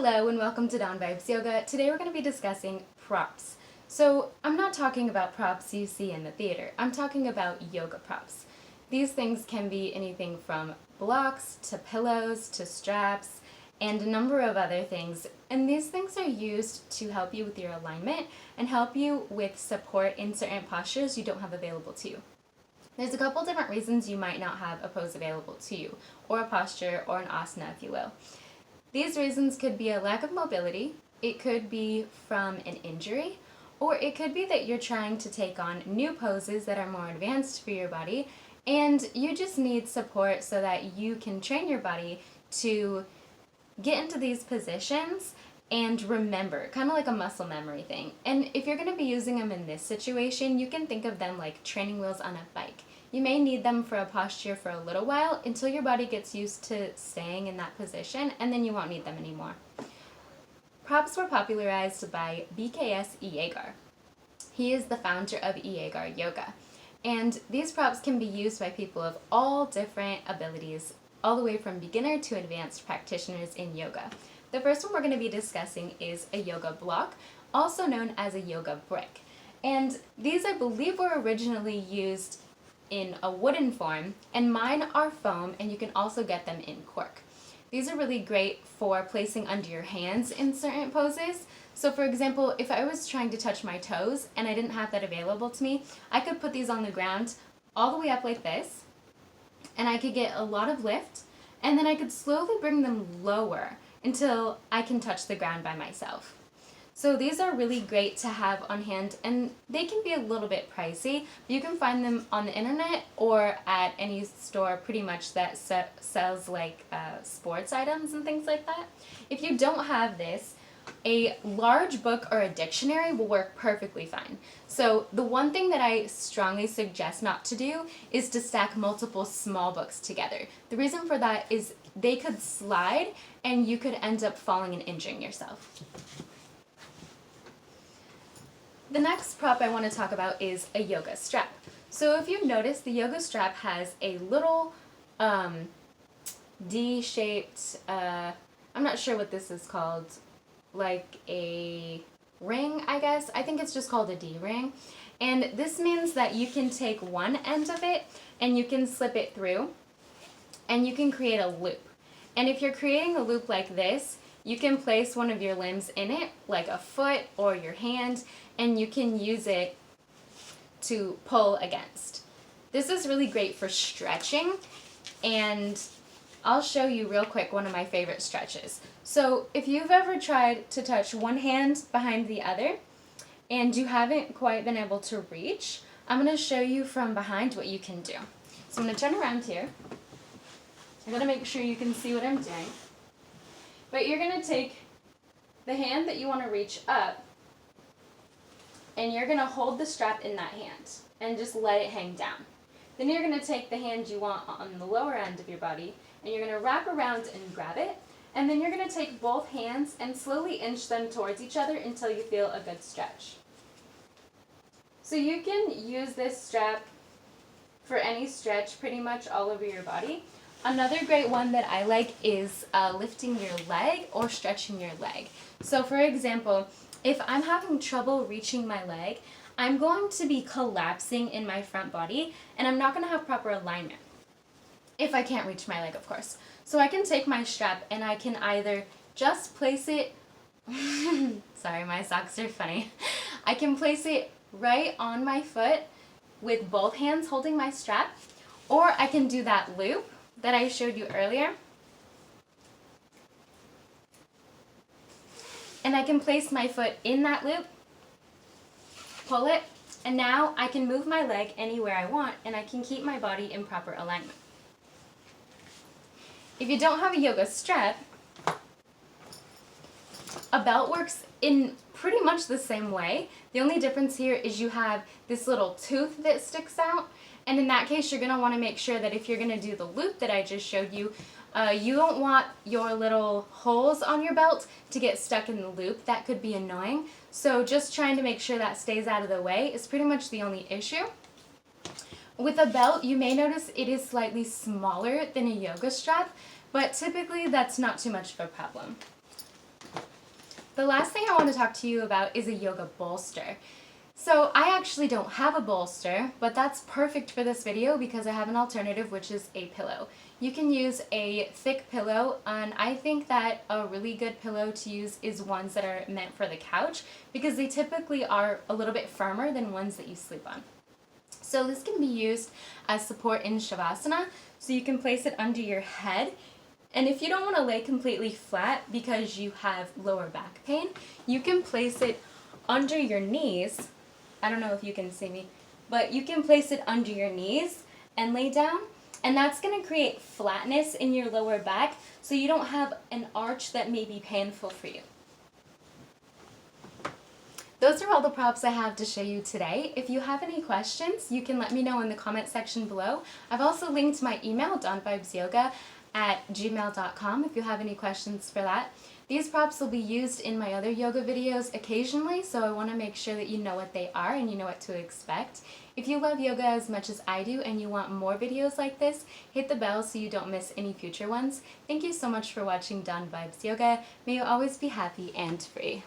Hello and welcome to Dawn Vibes Yoga. Today we're going to be discussing props. So I'm not talking about props you see in the theater. I'm talking about yoga props. These things can be anything from blocks to pillows to straps and a number of other things. And these things are used to help you with your alignment and help you with support in certain postures you don't have available to you. There's a couple different reasons you might not have a pose available to you, or a posture, or an asana if you will. These reasons could be a lack of mobility, it could be from an injury, or it could be that you're trying to take on new poses that are more advanced for your body, and you just need support so that you can train your body to get into these positions and remember, kind of like a muscle memory thing. And if you're going to be using them in this situation, you can think of them like training wheels on a bike. You may need them for a posture for a little while until your body gets used to staying in that position, and then you won't need them anymore. Props were popularized by BKS Iyengar. He is the founder of Iyengar Yoga. And these props can be used by people of all different abilities, all the way from beginner to advanced practitioners in yoga. The first one we're going to be discussing is a yoga block, also known as a yoga brick. And these, I believe, were originally used in a wooden form, and mine are foam, and you can also get them in cork. These are really great for placing under your hands in certain poses. So for example, if I was trying to touch my toes and I didn't have that available to me, I could put these on the ground all the way up like this, and I could get a lot of lift, and then I could slowly bring them lower until I can touch the ground by myself. So these are really great to have on hand, and they can be a little bit pricey. You can find them on the internet or at any store pretty much that sells like sports items and things like that. If you don't have this, a large book or a dictionary will work perfectly fine. So the one thing that I strongly suggest not to do is to stack multiple small books together. The reason for that is they could slide and you could end up falling and injuring yourself. The next prop I want to talk about is a yoga strap. So if you've noticed, the yoga strap has a little D-shaped, I'm not sure what this is called, like a ring, I guess. I think it's just called a D-ring. And this means that you can take one end of it and you can slip it through and you can create a loop. And if you're creating a loop like this, you can place one of your limbs in it, like a foot or your hand, and you can use it to pull against. This is really great for stretching, and I'll show you real quick one of my favorite stretches. So if you've ever tried to touch one hand behind the other and you haven't quite been able to reach, I'm going to show you from behind what you can do. So I'm going to turn around here. I'm going to make sure you can see what I'm doing. But you're going to take the hand that you want to reach up, and you're going to hold the strap in that hand and just let it hang down. Then you're going to take the hand you want on the lower end of your body, and you're going to wrap around and grab it, and then you're going to take both hands and slowly inch them towards each other until you feel a good stretch. So you can use this strap for any stretch pretty much all over your body. Another great one that I like is lifting your leg or stretching your leg. So for example, if I'm having trouble reaching my leg, I'm going to be collapsing in my front body and I'm not going to have proper alignment. If I can't reach my leg, of course. So I can take my strap and I can either just place it, sorry, my socks are funny. I can place it right on my foot with both hands holding my strap, or I can do that loop that I showed you earlier. And I can place my foot in that loop, pull it, and now I can move my leg anywhere I want and I can keep my body in proper alignment. If you don't have a yoga strap, a belt works in pretty much the same way. The only difference here is you have this little tooth that sticks out, and in that case you're going to want to make sure that if you're going to do the loop that I just showed you, you don't want your little holes on your belt to get stuck in the loop. That could be annoying. So just trying to make sure that stays out of the way is pretty much the only issue. With a belt, you may notice it is slightly smaller than a yoga strap, but typically that's not too much of a problem. The last thing I want to talk to you about is a yoga bolster. So I actually don't have a bolster, but that's perfect for this video because I have an alternative, which is a pillow. You can use a thick pillow, and I think that a really good pillow to use is ones that are meant for the couch because they typically are a little bit firmer than ones that you sleep on. So this can be used as support in Shavasana, so you can place it under your head. And if you don't want to lay completely flat because you have lower back pain, you can place it under your knees. I don't know if you can see me, but you can place it under your knees and lay down, and that's going to create flatness in your lower back so you don't have an arch that may be painful for you. Those are all the props I have to show you today. If you have any questions, you can let me know in the comment section below. I've also linked my email, dawnvibesyoga@gmail.com, if you have any questions for that. These props will be used in my other yoga videos occasionally, so I want to make sure that you know what they are and you know what to expect. If you love yoga as much as I do and you want more videos like this, hit the bell so you don't miss any future ones. Thank you so much for watching Dawn Vibes Yoga. May you always be happy and free.